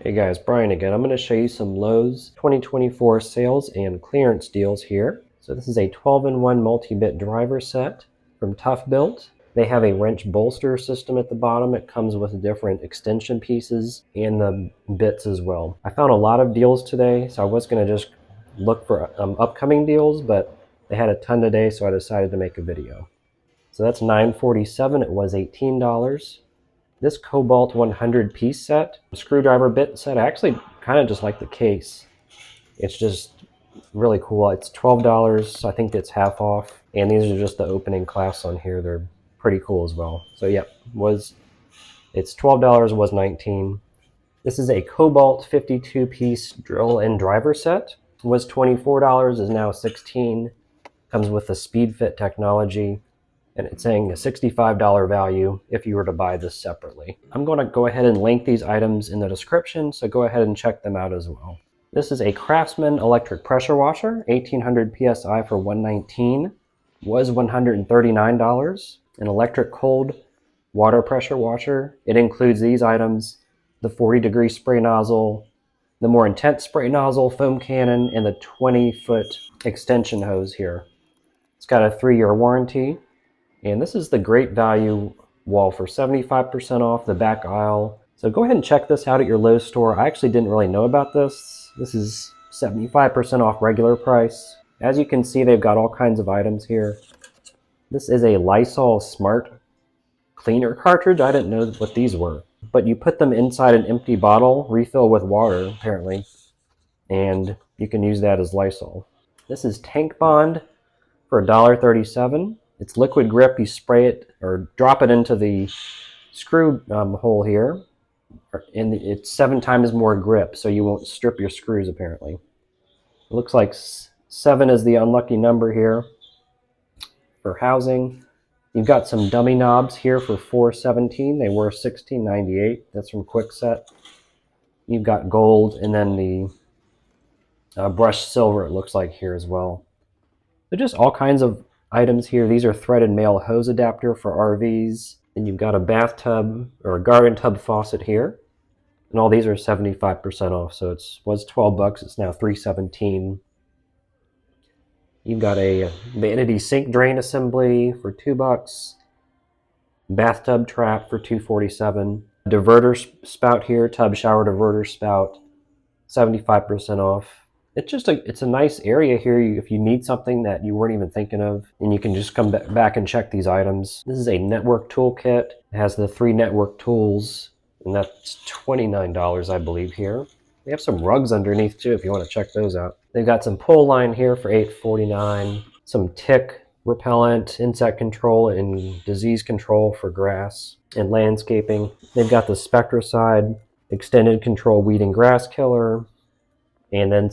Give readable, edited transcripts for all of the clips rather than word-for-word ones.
Hey guys, Brian again. I'm going to show you some Lowe's 2024 sales and clearance deals here. So this is a 12-in-1 multi-bit driver set from Tough Built. They have a wrench bolster system at the bottom. It comes with different extension pieces and the bits as well. I found a lot of deals today, so I was going to just look for upcoming deals, but they had a ton today, so I decided to make a video. So that's $9.47. It was $18. This Cobalt 100 piece set, screwdriver bit set, I actually kind of just like the case. It's just really cool. It's $12. I think it's half off. And these are just the opening clasps on here. They're pretty cool as well. So yeah, it's $12, was $19. This is a Cobalt 52 piece drill and driver set. It was $24, is now $16. Comes with the speed fit technology. And it's saying a $65 value if you were to buy this separately. I'm going to go ahead and link these items in the description, so go ahead and check them out as well. This is a Craftsman electric pressure washer, 1800 PSI for $119, was $139. An electric cold water pressure washer. It includes these items: the 40-degree spray nozzle, the more intense spray nozzle, foam cannon, and the 20-foot extension hose here. It's got a 3-year warranty. And this is the great value wall for 75% off the back aisle. So go ahead and check this out at your Lowe's store. I actually didn't really know about this. This is 75% off regular price. As you can see, they've got all kinds of items here. This is a Lysol Smart Cleaner cartridge. I didn't know what these were. But you put them inside an empty bottle, refill with water, apparently, and you can use that as Lysol. This is Tank Bond for $1.37. It's liquid grip. You spray it or drop it into the screw hole here, and it's 7 times more grip, so you won't strip your screws apparently. It looks like 7 is the unlucky number here for housing. You've got some dummy knobs here for $4.17. They were $16.98. That's from Kwikset. You've got gold, and then the brushed silver, it looks like, here as well. So just all kinds of items here. These are threaded male hose adapter for RVs. And you've got a bathtub or a garden tub faucet here. And all these are 75% off. So it was $12. It's now $3.17. You've got a vanity sink drain assembly for $2. Bathtub trap for $2.47. Diverter spout here, tub shower diverter spout, 75% off. It's a nice area here if you need something that you weren't even thinking of, and you can just come back and check these items. This is a network toolkit. It has the 3 network tools, and that's $29, I believe, here. They have some rugs underneath too if you want to check those out. They've got some pole line here for $8.49. Some tick repellent, insect control, and disease control for grass and landscaping. They've got the Spectracide extended control weed and grass killer. And then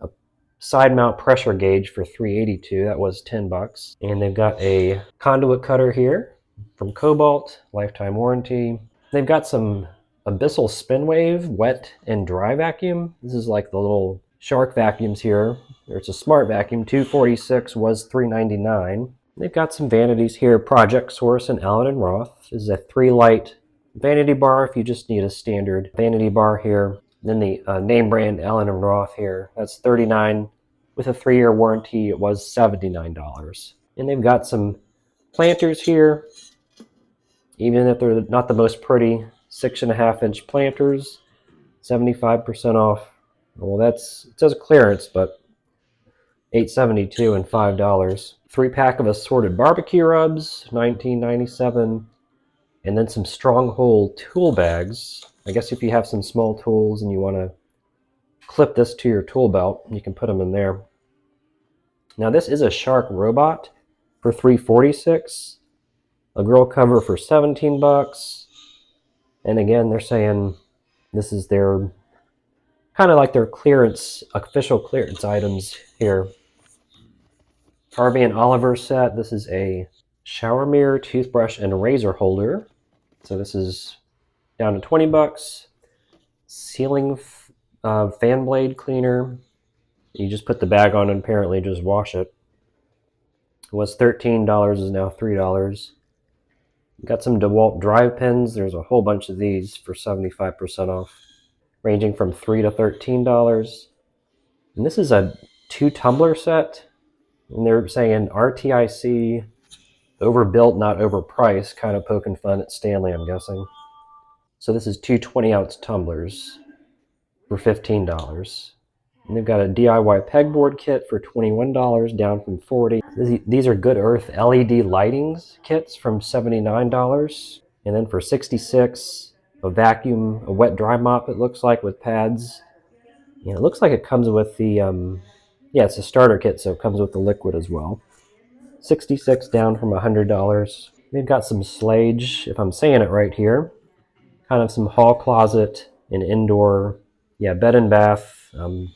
a side mount pressure gauge for $3.82. That was $10. And they've got a conduit cutter here from Cobalt, lifetime warranty. They've got some Abyssal Spinwave wet and dry vacuum. This is like the little shark vacuums here. It's a smart vacuum. $2.46 was $3.99. They've got some vanities here. Project Source and Allen & Roth. This is a 3-light vanity bar if you just need a standard vanity bar here. Then the name brand Allen & Roth here, that's $39. With a 3-year warranty, it was $79. And they've got some planters here, even if they're not the most pretty, 6.5-inch planters, 75% off. Well, it says clearance, but $8.72 and $5. 3-pack of assorted barbecue rubs, $19.97. And then some Stronghold tool bags. I guess if you have some small tools and you want to clip this to your tool belt, you can put them in there. Now this is a Shark robot for $3.46. A grill cover for $17. And again, they're saying this is their kind of like their clearance, official clearance items here. Harvey and Oliver set. This is a shower mirror, toothbrush, and razor holder. So this is down to $20. Ceiling fan blade cleaner. You just put the bag on and apparently just wash it. It was $13, is now $3. Got some DeWalt drive pins. There's a whole bunch of these for 75% off. ranging from $3 to $13. And this is a 2-tumbler set, and they're saying RTIC, overbuilt, not overpriced, kind of poking fun at Stanley, I'm guessing. So this is two 20-ounce tumblers for $15. And they've got a DIY pegboard kit for $21, down from $40. These are Good Earth LED lightings kits from $79. And then for $66, a vacuum, a wet dry mop, it looks like, with pads. And it looks like it comes with the, yeah, it's a starter kit, so it comes with the liquid as well. $66, down from $100. We've got some Slage, if I'm saying it right here. Kind of some hall closet and indoor, yeah, bed and bath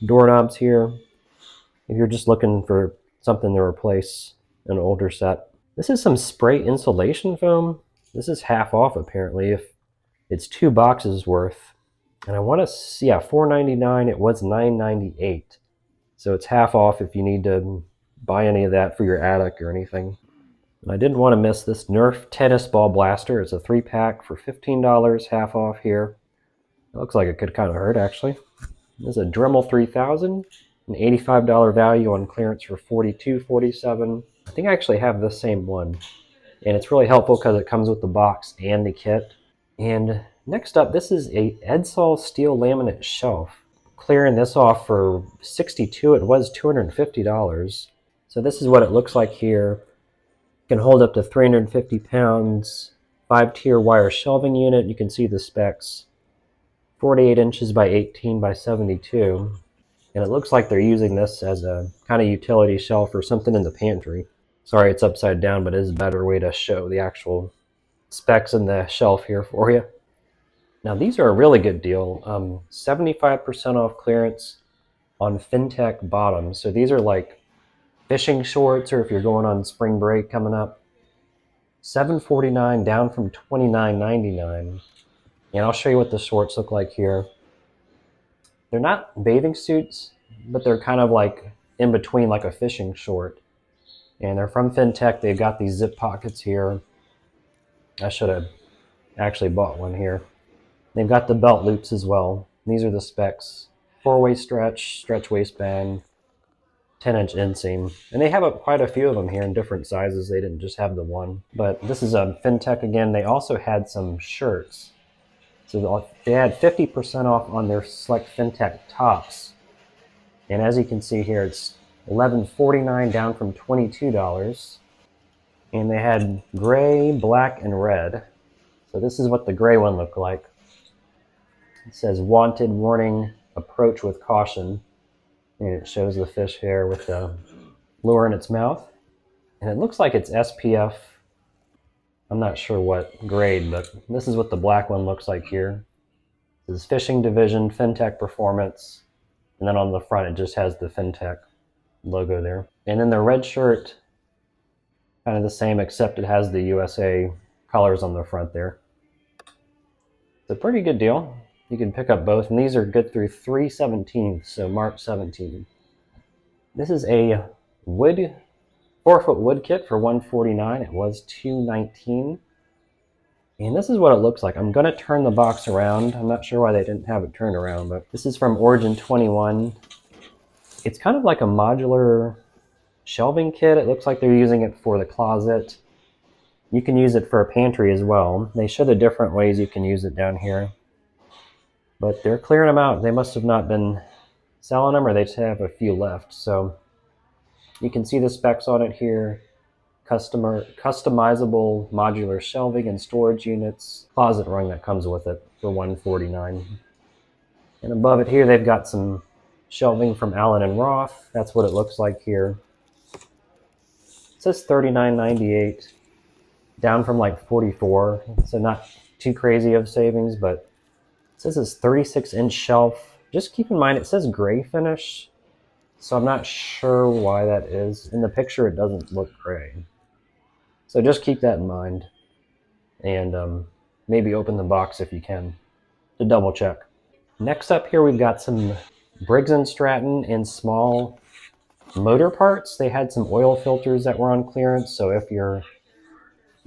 doorknobs here. If you're just looking for something to replace an older set. This is some spray insulation foam. This is half off apparently. If it's 2 boxes worth, and I want to, yeah, $4.99. It was $9.98, so it's half off if you need to buy any of that for your attic or anything. And I didn't want to miss this Nerf tennis ball blaster. It's a 3-pack for $15, half off here. It looks like it could kind of hurt, actually. This is a Dremel 3000, an $85 value on clearance for $42.47. I think I actually have the same one, and it's really helpful because it comes with the box and the kit. And next up, this is a Edsol steel laminate shelf. Clearing this off for $62. It was $250. So this is what it looks like here. Can hold up to 350 pounds, 5-tier wire shelving unit. You can see the specs. 48 inches by 18 by 72. And it looks like they're using this as a kind of utility shelf or something in the pantry. Sorry, it's upside down, but it is a better way to show the actual specs in the shelf here for you. Now these are a really good deal. 75% off clearance on FinTech bottoms. So these are like fishing shorts, or if you're going on spring break coming up. $7.49, down from $29.99. And I'll show you what the shorts look like here. They're not bathing suits, but they're kind of like in between, like a fishing short. And they're from FinTech. They've got these zip pockets here. I should have actually bought one here. They've got the belt loops as well. These are the specs. 4-way stretch waistband, 10-inch inseam. And they have quite a few of them here in different sizes. They didn't just have the one. But this is a FinTech again. They also had some shirts. So they had 50% off on their select FinTech tops. And as you can see here, it's $11.49, down from $22. And they had gray, black, and red. So this is what the gray one looked like. It says wanted, warning, approach with caution. And it shows the fish here with the lure in its mouth. And it looks like it's SPF. I'm not sure what grade, but this is what the black one looks like here. This is Fishing Division, FinTech Performance. And then on the front, it just has the FinTech logo there. And then the red shirt, kind of the same, except it has the USA colors on the front there. It's a pretty good deal. You can pick up both, and these are good through 3/17, so March 17. This is a 4-foot wood kit for $149. It was $219. And this is what it looks like. I'm going to turn the box around. I'm not sure why they didn't have it turned around, but this is from Origin 21. It's kind of like a modular shelving kit. It looks like they're using it for the closet. You can use it for a pantry as well. They show the different ways you can use it down here. But they're clearing them out. They must have not been selling them, or they just have a few left. So you can see the specs on it here. Customizable modular shelving and storage units. Closet rung that comes with it for $149. And above it here, they've got some shelving from Allen & Roth. That's what it looks like here. It says $39.98, down from like $44. So not too crazy of savings, but it says it's 36-inch shelf. Just keep in mind, it says gray finish. So I'm not sure why that is. In the picture, it doesn't look gray. So just keep that in mind, and maybe open the box if you can to double check. Next up here, we've got some Briggs & Stratton and small motor parts. They had some oil filters that were on clearance, so if you're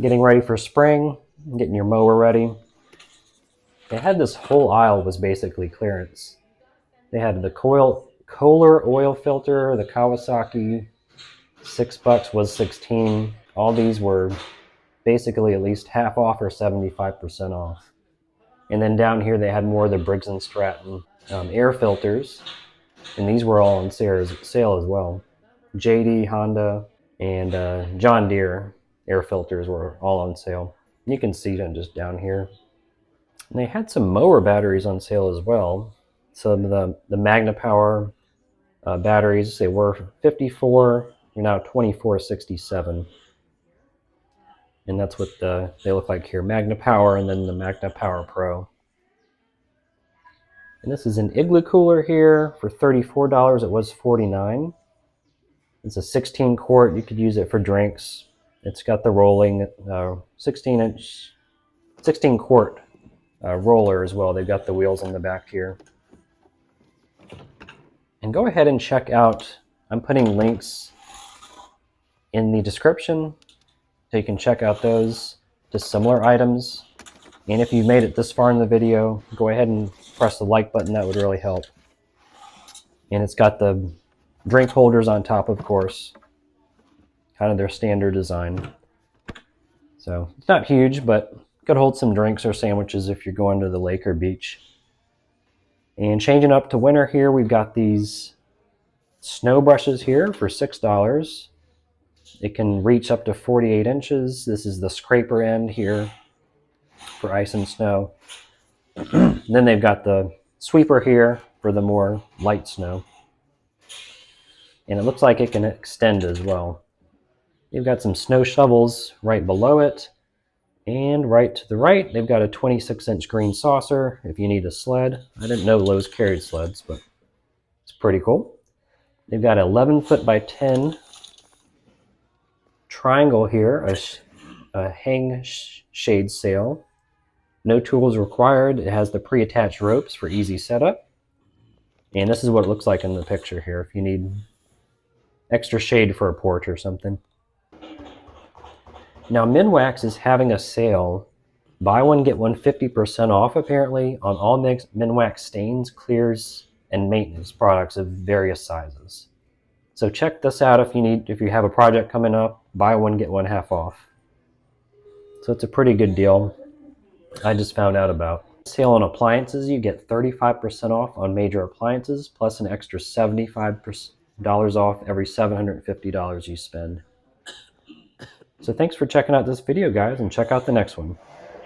getting ready for spring, getting your mower ready, They had this whole aisle was basically clearance. They had the Kohler oil filter, the Kawasaki, $6 was 16. All these were basically at least half off or 75% off. And then down here they had more of the Briggs & Stratton air filters, and these were all on sale as well. JD, Honda, and John Deere air filters were all on sale. You can see them just down here. And they had some mower batteries on sale as well. Some of the Magna Power batteries, they were 54, they're now 24.67. And that's what they look like here. Magna Power and then the Magna Power Pro. And this is an Igloo cooler here for $34. It was $49. It's a 16 quart. You could use it for drinks. It's got the rolling 16 quart roller as well. They've got the wheels on the back here. And go ahead and check out, I'm putting links in the description so you can check out those to similar items. And if you made it this far in the video, go ahead and press the like button. That would really help. And it's got the drink holders on top, of course, kind of their standard design. So it's not huge, but could hold some drinks or sandwiches if you're going to the lake or beach. And changing up to winter here, we've got these snow brushes here for $6. It can reach up to 48 inches. This is the scraper end here for ice and snow. Then they've got the sweeper here for the more light snow. And it looks like it can extend as well. You've got some snow shovels right below it. And right to the right, they've got a 26-inch green saucer if you need a sled. I didn't know Lowe's carried sleds, but it's pretty cool. They've got an 11-foot by 10 triangle here, a hang shade sail. No tools required. It has the pre-attached ropes for easy setup. And this is what it looks like in the picture here if you need extra shade for a porch or something. Now, Minwax is having a sale. Buy one, get one 50% off, apparently, on all Minwax stains, clears, and maintenance products of various sizes. So check this out if you have a project coming up. Buy one, get one half off. So it's a pretty good deal. I just found out about. Sale on appliances, you get 35% off on major appliances, plus an extra $75 off every $750 you spend. So thanks for checking out this video, guys, and check out the next one.